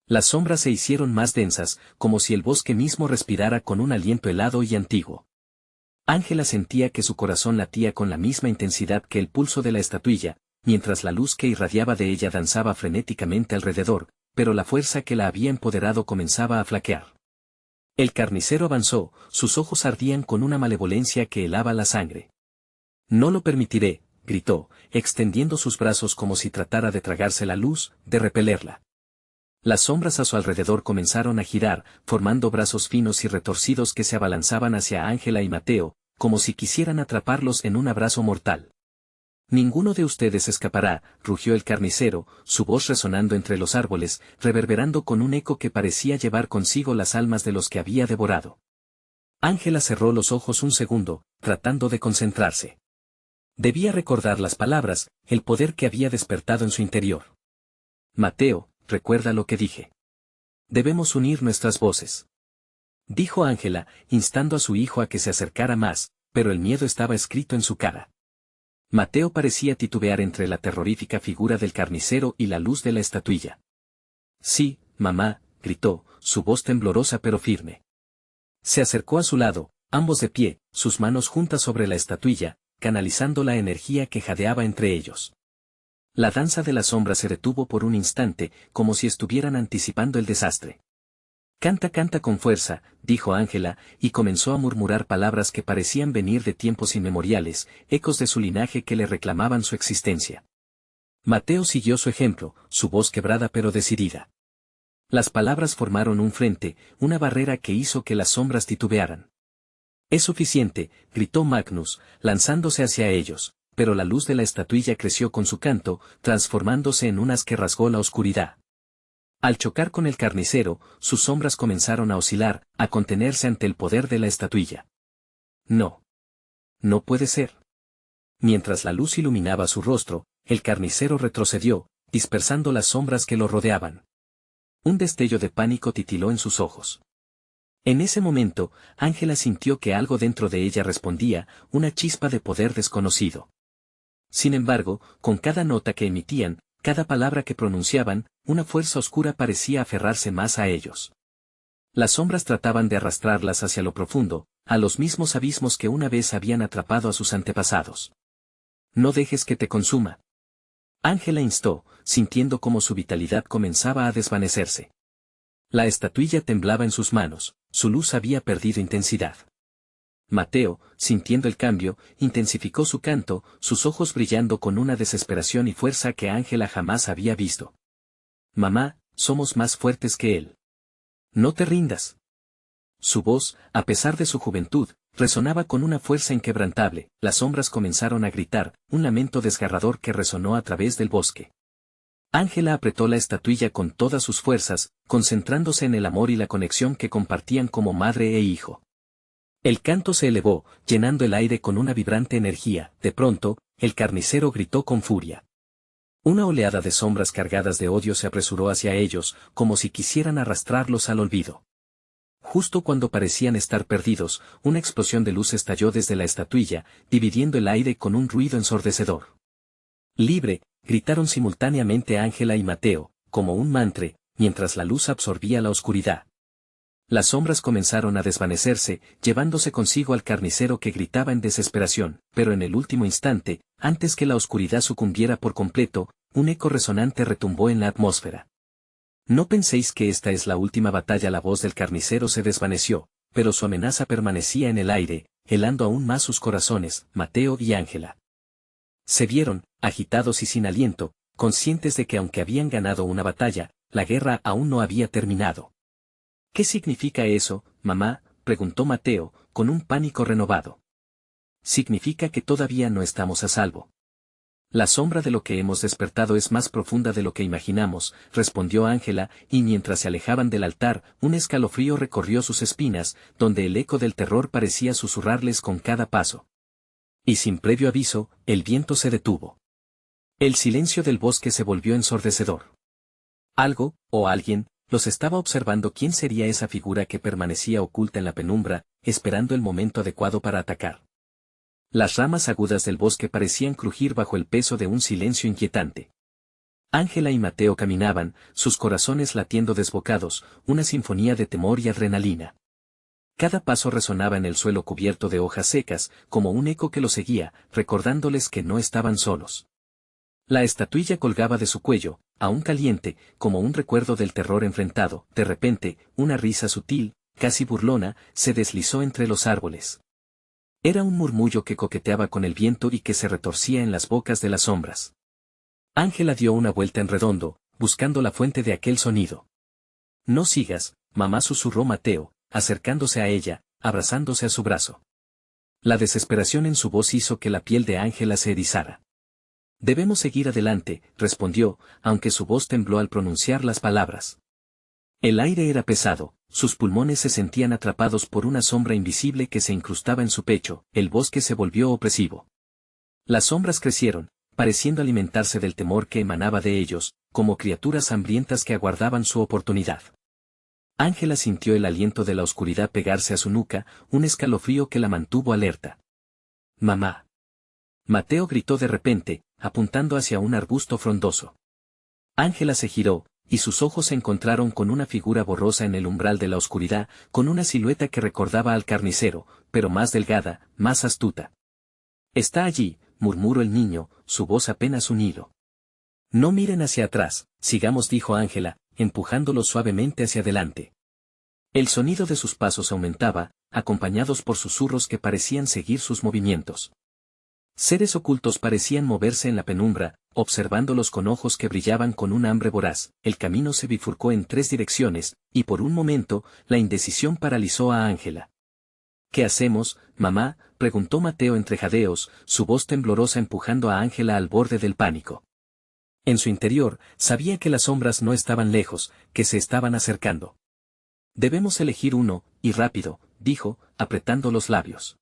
Las sombras se hicieron más densas, como si el bosque mismo respirara con un aliento helado y antiguo. Ángela sentía que su corazón latía con la misma intensidad que el pulso de la estatuilla, mientras la luz que irradiaba de ella danzaba frenéticamente alrededor, pero la fuerza que la había empoderado comenzaba a flaquear. El carnicero avanzó, sus ojos ardían con una malevolencia que helaba la sangre. No lo permitiré, gritó, extendiendo sus brazos como si tratara de tragarse la luz, de repelerla. Las sombras a su alrededor comenzaron a girar, formando brazos finos y retorcidos que se abalanzaban hacia Ángela y Mateo, como si quisieran atraparlos en un abrazo mortal. Ninguno de ustedes escapará, rugió el carnicero, su voz resonando entre los árboles, reverberando con un eco que parecía llevar consigo las almas de los que había devorado. Ángela cerró los ojos un segundo, tratando de concentrarse. Debía recordar las palabras, el poder que había despertado en su interior. Mateo, recuerda lo que dije. Debemos unir nuestras voces. Dijo Ángela, instando a su hijo a que se acercara más, pero el miedo estaba escrito en su cara. Mateo parecía titubear entre la terrorífica figura del carnicero y la luz de la estatuilla. Sí, mamá, gritó, su voz temblorosa pero firme. Se acercó a su lado, ambos de pie, sus manos juntas sobre la estatuilla, canalizando la energía que jadeaba entre ellos. La danza de la sombra se detuvo por un instante, como si estuvieran anticipando el desastre. Canta, canta con fuerza, dijo Ángela, y comenzó a murmurar palabras que parecían venir de tiempos inmemoriales, ecos de su linaje que le reclamaban su existencia. Mateo siguió su ejemplo, su voz quebrada pero decidida. Las palabras formaron un frente, una barrera que hizo que las sombras titubearan. «Es suficiente», gritó Magnus, lanzándose hacia ellos, pero la luz de la estatuilla creció con su canto, transformándose en un haz que rasgó la oscuridad. Al chocar con el carnicero, sus sombras comenzaron a oscilar, a contenerse ante el poder de la estatuilla. No. No puede ser. Mientras la luz iluminaba su rostro, el carnicero retrocedió, dispersando las sombras que lo rodeaban. Un destello de pánico titiló en sus ojos. En ese momento, Ángela sintió que algo dentro de ella respondía, una chispa de poder desconocido. Sin embargo, con cada nota que emitían, cada palabra que pronunciaban, una fuerza oscura parecía aferrarse más a ellos. Las sombras trataban de arrastrarlas hacia lo profundo, a los mismos abismos que una vez habían atrapado a sus antepasados. No dejes que te consuma. Ángela instó, sintiendo cómo su vitalidad comenzaba a desvanecerse. La estatuilla temblaba en sus manos, su luz había perdido intensidad. Mateo, sintiendo el cambio, intensificó su canto, sus ojos brillando con una desesperación y fuerza que Ángela jamás había visto. Mamá, somos más fuertes que él. No te rindas. Su voz, a pesar de su juventud, resonaba con una fuerza inquebrantable. Las sombras comenzaron a gritar, un lamento desgarrador que resonó a través del bosque. Ángela apretó la estatuilla con todas sus fuerzas, concentrándose en el amor y la conexión que compartían como madre e hijo. El canto se elevó, llenando el aire con una vibrante energía. De pronto, el carnicero gritó con furia. Una oleada de sombras cargadas de odio se apresuró hacia ellos, como si quisieran arrastrarlos al olvido. Justo cuando parecían estar perdidos, una explosión de luz estalló desde la estatuilla, dividiendo el aire con un ruido ensordecedor. Libre, gritaron simultáneamente Ángela y Mateo, como un mantra, mientras la luz absorbía la oscuridad. Las sombras comenzaron a desvanecerse, llevándose consigo al carnicero que gritaba en desesperación, pero en el último instante, antes que la oscuridad sucumbiera por completo, un eco resonante retumbó en la atmósfera. No penséis que esta es la última batalla. La voz del carnicero se desvaneció, pero su amenaza permanecía en el aire, helando aún más sus corazones, Mateo y Ángela. Se vieron, agitados y sin aliento, conscientes de que aunque habían ganado una batalla, la guerra aún no había terminado. ¿Qué significa eso, mamá?, preguntó Mateo, con un pánico renovado. Significa que todavía no estamos a salvo. La sombra de lo que hemos despertado es más profunda de lo que imaginamos, respondió Ángela, y mientras se alejaban del altar, un escalofrío recorrió sus espinas, donde el eco del terror parecía susurrarles con cada paso. Y sin previo aviso, el viento se detuvo. El silencio del bosque se volvió ensordecedor. Algo, o alguien, los estaba observando. ¿Quién sería esa figura que permanecía oculta en la penumbra, esperando el momento adecuado para atacar? Las ramas agudas del bosque parecían crujir bajo el peso de un silencio inquietante. Ángela y Mateo caminaban, sus corazones latiendo desbocados, una sinfonía de temor y adrenalina. Cada paso resonaba en el suelo cubierto de hojas secas, como un eco que los seguía, recordándoles que no estaban solos. La estatuilla colgaba de su cuello, aún caliente, como un recuerdo del terror enfrentado. De repente, una risa sutil, casi burlona, se deslizó entre los árboles. Era un murmullo que coqueteaba con el viento y que se retorcía en las bocas de las sombras. Ángela dio una vuelta en redondo, buscando la fuente de aquel sonido. No sigas, mamá, susurró Mateo, acercándose a ella, abrazándose a su brazo. La desesperación en su voz hizo que la piel de Ángela se erizara. Debemos seguir adelante, respondió, aunque su voz tembló al pronunciar las palabras. El aire era pesado, sus pulmones se sentían atrapados por una sombra invisible que se incrustaba en su pecho. El bosque se volvió opresivo. Las sombras crecieron, pareciendo alimentarse del temor que emanaba de ellos, como criaturas hambrientas que aguardaban su oportunidad. Ángela sintió el aliento de la oscuridad pegarse a su nuca, un escalofrío que la mantuvo alerta. ¡Mamá! Mateo gritó de repente, apuntando hacia un arbusto frondoso. Ángela se giró, y sus ojos se encontraron con una figura borrosa en el umbral de la oscuridad, con una silueta que recordaba al carnicero, pero más delgada, más astuta. Está allí, murmuró el niño, su voz apenas un hilo. No miren hacia atrás, sigamos, dijo Ángela, empujándolo suavemente hacia adelante. El sonido de sus pasos aumentaba, acompañados por susurros que parecían seguir sus movimientos. Seres ocultos parecían moverse en la penumbra, observándolos con ojos que brillaban con un hambre voraz. El camino se bifurcó en 3 direcciones, y por un momento, la indecisión paralizó a Ángela. ¿Qué hacemos, mamá?, preguntó Mateo entre jadeos, su voz temblorosa empujando a Ángela al borde del pánico. En su interior, sabía que las sombras no estaban lejos, que se estaban acercando. Debemos elegir uno, y rápido, dijo, apretando los labios.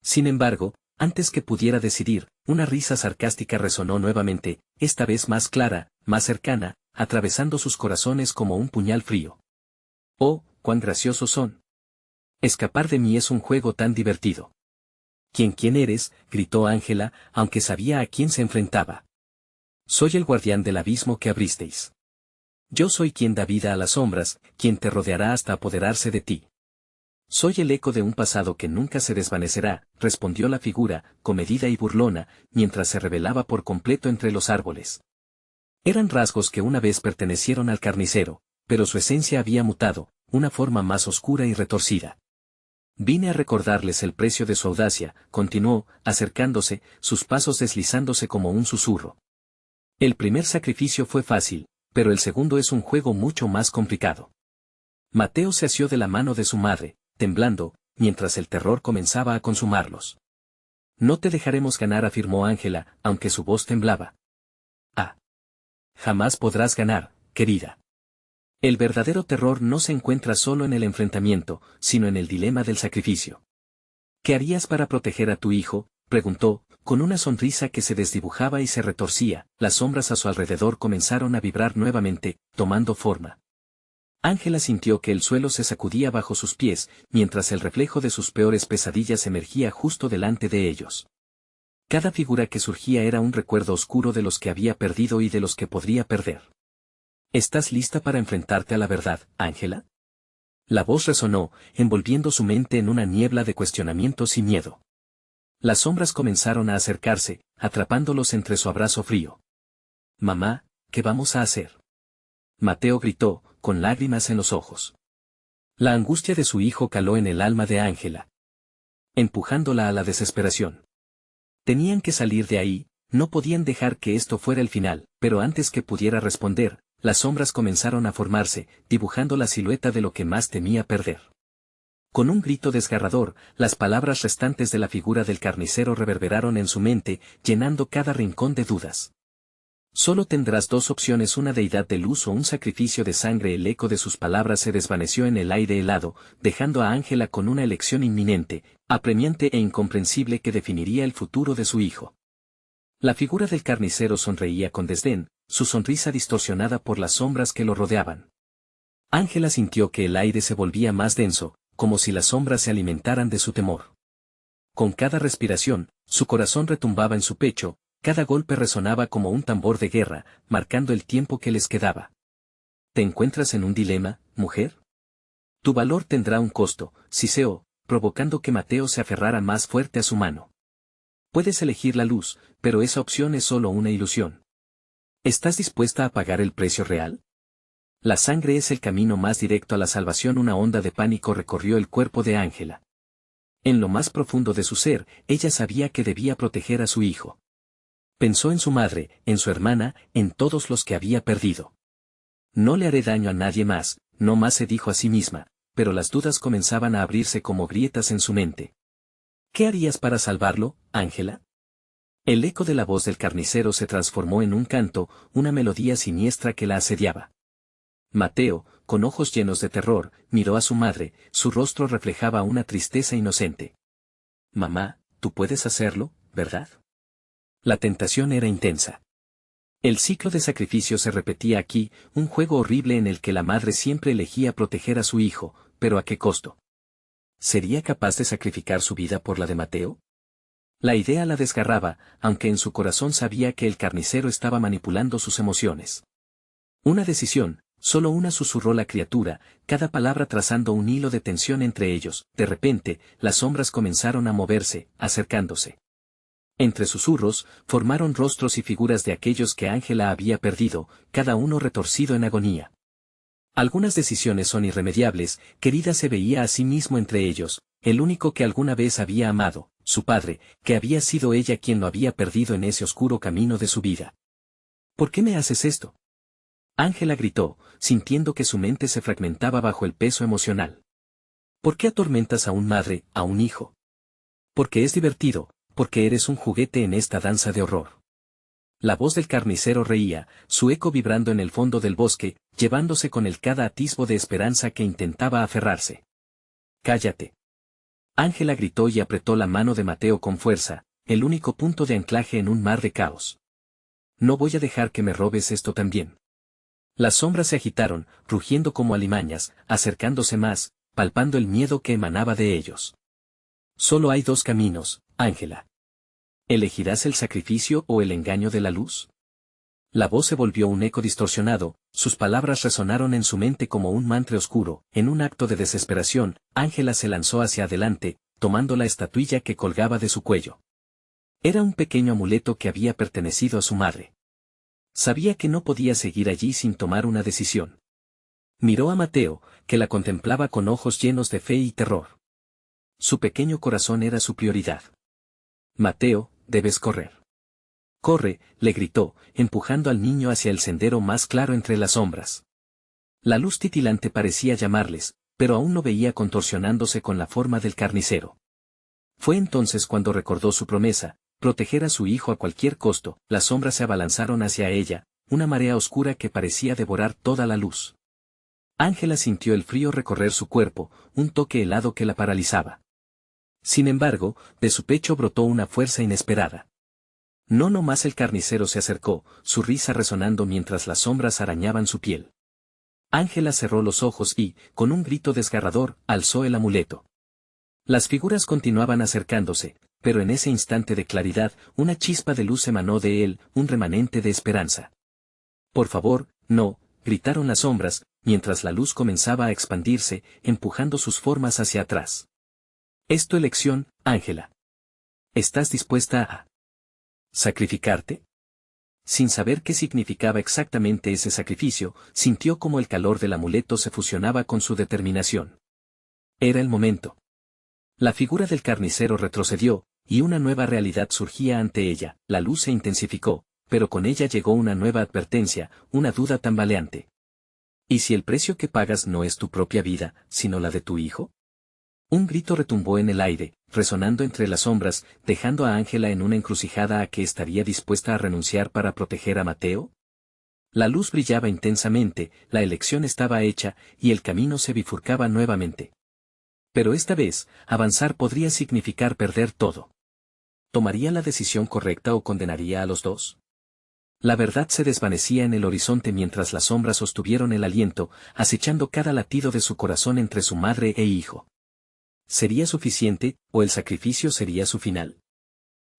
Sin embargo, antes que pudiera decidir, una risa sarcástica resonó nuevamente, esta vez más clara, más cercana, atravesando sus corazones como un puñal frío. ¡Oh, cuán graciosos son! Escapar de mí es un juego tan divertido. ¿Quién eres?, gritó Ángela, aunque sabía a quién se enfrentaba. Soy el guardián del abismo que abristeis. Yo soy quien da vida a las sombras, quien te rodeará hasta apoderarse de ti. Soy el eco de un pasado que nunca se desvanecerá, respondió la figura, comedida y burlona, mientras se revelaba por completo entre los árboles. Eran rasgos que una vez pertenecieron al carnicero, pero su esencia había mutado, una forma más oscura y retorcida. Vine a recordarles el precio de su audacia, continuó, acercándose, sus pasos deslizándose como un susurro. El primer sacrificio fue fácil, pero el segundo es un juego mucho más complicado. Mateo se asió de la mano de su madre, temblando, mientras el terror comenzaba a consumarlos. No te dejaremos ganar, afirmó Ángela, aunque su voz temblaba. Ah. Jamás podrás ganar, querida. El verdadero terror no se encuentra solo en el enfrentamiento, sino en el dilema del sacrificio. ¿Qué harías para proteger a tu hijo?, preguntó, con una sonrisa que se desdibujaba y se retorcía. Las sombras a su alrededor comenzaron a vibrar nuevamente, tomando forma. Ángela sintió que el suelo se sacudía bajo sus pies, mientras el reflejo de sus peores pesadillas emergía justo delante de ellos. Cada figura que surgía era un recuerdo oscuro de los que había perdido y de los que podría perder. ¿Estás lista para enfrentarte a la verdad, Ángela? La voz resonó, envolviendo su mente en una niebla de cuestionamientos y miedo. Las sombras comenzaron a acercarse, atrapándolos entre su abrazo frío. Mamá, ¿qué vamos a hacer?, Mateo gritó, con lágrimas en los ojos. La angustia de su hijo caló en el alma de Ángela, empujándola a la desesperación. Tenían que salir de ahí, no podían dejar que esto fuera el final, pero antes que pudiera responder, las sombras comenzaron a formarse, dibujando la silueta de lo que más temía perder. Con un grito desgarrador, las palabras restantes de la figura del carnicero reverberaron en su mente, llenando cada rincón de dudas. Solo tendrás dos opciones: una deidad de luz o un sacrificio de sangre. El eco de sus palabras se desvaneció en el aire helado, dejando a Ángela con una elección inminente, apremiante e incomprensible que definiría el futuro de su hijo. La figura del carnicero sonreía con desdén, su sonrisa distorsionada por las sombras que lo rodeaban. Ángela sintió que el aire se volvía más denso, como si las sombras se alimentaran de su temor. Con cada respiración, su corazón retumbaba en su pecho, cada golpe resonaba como un tambor de guerra, marcando el tiempo que les quedaba. ¿Te encuentras en un dilema, mujer? Tu valor tendrá un costo, siseó, provocando que Mateo se aferrara más fuerte a su mano. Puedes elegir la luz, pero esa opción es solo una ilusión. ¿Estás dispuesta a pagar el precio real? La sangre es el camino más directo a la salvación. Una onda de pánico recorrió el cuerpo de Ángela. En lo más profundo de su ser, ella sabía que debía proteger a su hijo. Pensó en su madre, en su hermana, en todos los que había perdido. No le haré daño a nadie más, no más, se dijo a sí misma, pero las dudas comenzaban a abrirse como grietas en su mente. ¿Qué harías para salvarlo, Ángela? El eco de la voz del carnicero se transformó en un canto, una melodía siniestra que la asediaba. Mateo, con ojos llenos de terror, miró a su madre, su rostro reflejaba una tristeza inocente. Mamá, tú puedes hacerlo, ¿verdad? La tentación era intensa. El ciclo de sacrificio se repetía aquí, un juego horrible en el que la madre siempre elegía proteger a su hijo, pero ¿a qué costo? ¿Sería capaz de sacrificar su vida por la de Mateo? La idea la desgarraba, aunque en su corazón sabía que el carnicero estaba manipulando sus emociones. Una decisión, solo una, susurró la criatura, cada palabra trazando un hilo de tensión entre ellos. De repente, las sombras comenzaron a moverse, acercándose. Entre susurros, formaron rostros y figuras de aquellos que Ángela había perdido, cada uno retorcido en agonía. Algunas decisiones son irremediables, querida, se veía a sí mismo entre ellos, el único que alguna vez había amado, su padre, que había sido ella quien lo había perdido en ese oscuro camino de su vida. ¿Por qué me haces esto?, Ángela gritó, sintiendo que su mente se fragmentaba bajo el peso emocional. ¿Por qué atormentas a un madre, a un hijo? Porque es divertido, porque eres un juguete en esta danza de horror. La voz del carnicero reía, su eco vibrando en el fondo del bosque, llevándose con él cada atisbo de esperanza que intentaba aferrarse. Cállate. Ángela gritó y apretó la mano de Mateo con fuerza, el único punto de anclaje en un mar de caos. No voy a dejar que me robes esto también. Las sombras se agitaron, rugiendo como alimañas, acercándose más, palpando el miedo que emanaba de ellos. Solo hay dos caminos, Ángela. ¿Elegirás el sacrificio o el engaño de la luz? La voz se volvió un eco distorsionado, sus palabras resonaron en su mente como un mantra oscuro. En un acto de desesperación, Ángela se lanzó hacia adelante, tomando la estatuilla que colgaba de su cuello. Era un pequeño amuleto que había pertenecido a su madre. Sabía que no podía seguir allí sin tomar una decisión. Miró a Mateo, que la contemplaba con ojos llenos de fe y terror. Su pequeño corazón era su prioridad. Mateo, debes correr. Corre, le gritó, empujando al niño hacia el sendero más claro entre las sombras. La luz titilante parecía llamarles, pero aún no veía contorsionándose con la forma del carnicero. Fue entonces cuando recordó su promesa, proteger a su hijo a cualquier costo. Las sombras se abalanzaron hacia ella, una marea oscura que parecía devorar toda la luz. Ángela sintió el frío recorrer su cuerpo, un toque helado que la paralizaba. Sin embargo, de su pecho brotó una fuerza inesperada. No más el carnicero se acercó, su risa resonando mientras las sombras arañaban su piel. Ángela cerró los ojos y, con un grito desgarrador, alzó el amuleto. Las figuras continuaban acercándose, pero en ese instante de claridad, una chispa de luz emanó de él, un remanente de esperanza. Por favor, no, gritaron las sombras, mientras la luz comenzaba a expandirse, empujando sus formas hacia atrás. Es tu elección, Ángela. ¿Estás dispuesta a sacrificarte? Sin saber qué significaba exactamente ese sacrificio, sintió como el calor del amuleto se fusionaba con su determinación. Era el momento. La figura del carnicero retrocedió, y una nueva realidad surgía ante ella. La luz se intensificó, pero con ella llegó una nueva advertencia, una duda tambaleante. ¿Y si el precio que pagas no es tu propia vida, sino la de tu hijo? Un grito retumbó en el aire, resonando entre las sombras, dejando a Ángela en una encrucijada a que estaría dispuesta a renunciar para proteger a Mateo. La luz brillaba intensamente, la elección estaba hecha, y el camino se bifurcaba nuevamente. Pero esta vez, avanzar podría significar perder todo. ¿Tomaría la decisión correcta o condenaría a los dos? La verdad se desvanecía en el horizonte mientras las sombras sostuvieron el aliento, acechando cada latido de su corazón entre su madre e hijo. ¿Sería suficiente, o el sacrificio sería su final?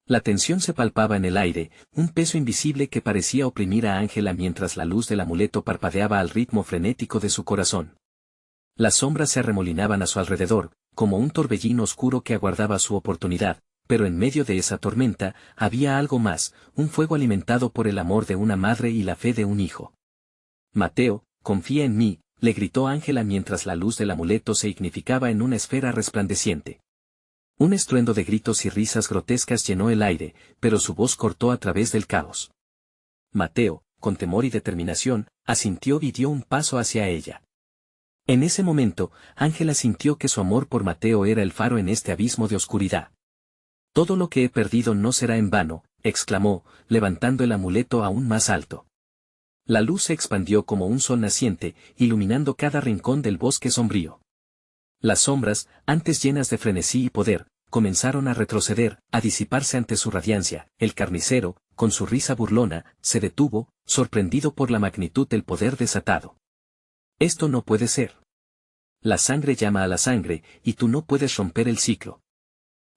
La tensión se palpaba en el aire, un peso invisible que parecía oprimir a Ángela mientras la luz del amuleto parpadeaba al ritmo frenético de su corazón. Las sombras se arremolinaban a su alrededor, como un torbellino oscuro que aguardaba su oportunidad, pero en medio de esa tormenta, había algo más, un fuego alimentado por el amor de una madre y la fe de un hijo. Mateo, confía en mí, le gritó Ángela mientras la luz del amuleto se ignificaba en una esfera resplandeciente. Un estruendo de gritos y risas grotescas llenó el aire, pero su voz cortó a través del caos. Mateo, con temor y determinación, asintió y dio un paso hacia ella. En ese momento, Ángela sintió que su amor por Mateo era el faro en este abismo de oscuridad. Todo lo que he perdido no será en vano, exclamó, levantando el amuleto aún más alto. La luz se expandió como un sol naciente, iluminando cada rincón del bosque sombrío. Las sombras, antes llenas de frenesí y poder, comenzaron a retroceder, a disiparse ante su radiancia. El carnicero, con su risa burlona, se detuvo, sorprendido por la magnitud del poder desatado. Esto no puede ser. La sangre llama a la sangre, y tú no puedes romper el ciclo.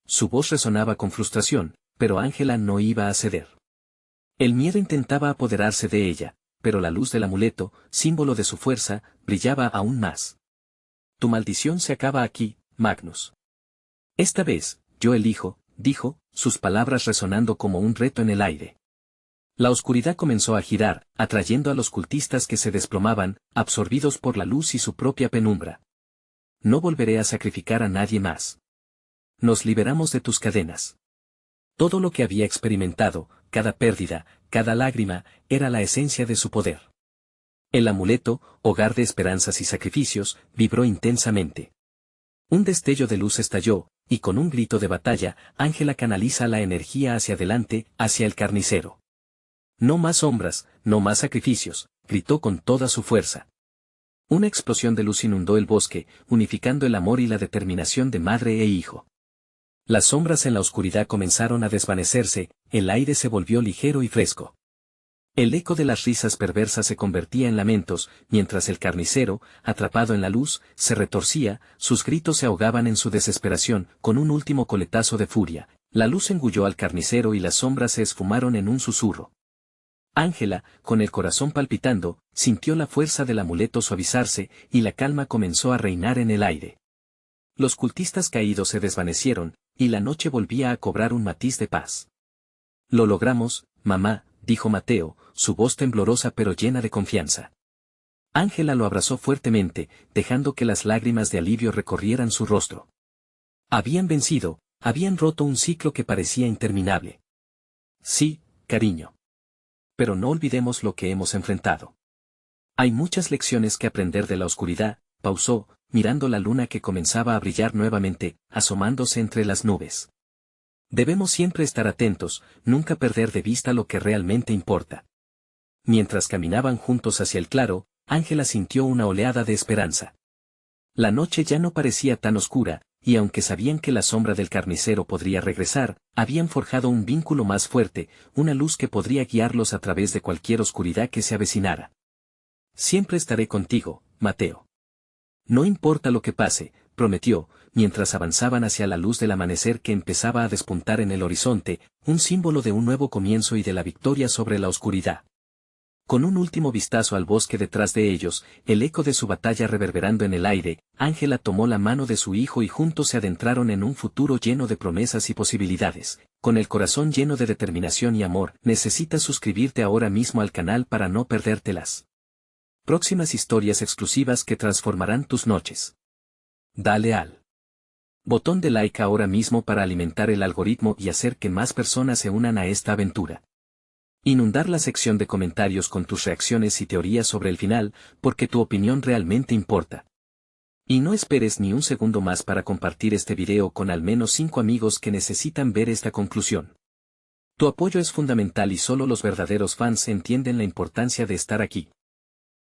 Su voz resonaba con frustración, pero Ángela no iba a ceder. El miedo intentaba apoderarse de ella, pero la luz del amuleto, símbolo de su fuerza, brillaba aún más. Tu maldición se acaba aquí, Magnus. Esta vez, yo elijo, dijo, sus palabras resonando como un reto en el aire. La oscuridad comenzó a girar, atrayendo a los cultistas que se desplomaban, absorbidos por la luz y su propia penumbra. No volveré a sacrificar a nadie más. Nos liberamos de tus cadenas. Todo lo que había experimentado, cada pérdida, cada lágrima, era la esencia de su poder. El amuleto, hogar de esperanzas y sacrificios, vibró intensamente. Un destello de luz estalló, y con un grito de batalla, Ángela canaliza la energía hacia adelante, hacia el carnicero. No más sombras, no más sacrificios, gritó con toda su fuerza. Una explosión de luz inundó el bosque, unificando el amor y la determinación de madre e hijo. Las sombras en la oscuridad comenzaron a desvanecerse, el aire se volvió ligero y fresco. El eco de las risas perversas se convertía en lamentos, mientras el carnicero, atrapado en la luz, se retorcía, sus gritos se ahogaban en su desesperación. Con un último coletazo de furia, La luz engulló al carnicero y las sombras se esfumaron en un susurro. Ángela, con el corazón palpitando, sintió la fuerza del amuleto suavizarse, y la calma comenzó a reinar en el aire. Los cultistas caídos se desvanecieron, y la noche volvía a cobrar un matiz de paz. Lo logramos, mamá, dijo Mateo, su voz temblorosa pero llena de confianza. Ángela lo abrazó fuertemente, dejando que las lágrimas de alivio recorrieran su rostro. Habían vencido, habían roto un ciclo que parecía interminable. Sí, cariño. Pero no olvidemos lo que hemos enfrentado. Hay muchas lecciones que aprender de la oscuridad, pausó, mirando la luna que comenzaba a brillar nuevamente, asomándose entre las nubes. Debemos siempre estar atentos, nunca perder de vista lo que realmente importa. Mientras caminaban juntos hacia el claro, Ángela sintió una oleada de esperanza. La noche ya no parecía tan oscura, y aunque sabían que la sombra del carnicero podría regresar, habían forjado un vínculo más fuerte, una luz que podría guiarlos a través de cualquier oscuridad que se avecinara. Siempre estaré contigo, Mateo. No importa lo que pase, prometió, mientras avanzaban hacia la luz del amanecer que empezaba a despuntar en el horizonte, un símbolo de un nuevo comienzo y de la victoria sobre la oscuridad. Con un último vistazo al bosque detrás de ellos, el eco de su batalla reverberando en el aire, Ángela tomó la mano de su hijo y juntos se adentraron en un futuro lleno de promesas y posibilidades. Con el corazón lleno de determinación y amor, necesitas suscribirte ahora mismo al canal para no perdértelas. Próximas historias exclusivas que transformarán tus noches. Dale al botón de like ahora mismo para alimentar el algoritmo y hacer que más personas se unan a esta aventura. Inundar la sección de comentarios con tus reacciones y teorías sobre el final, porque tu opinión realmente importa. Y no esperes ni un segundo más para compartir este video con al menos 5 amigos que necesitan ver esta conclusión. Tu apoyo es fundamental y solo los verdaderos fans entienden la importancia de estar aquí.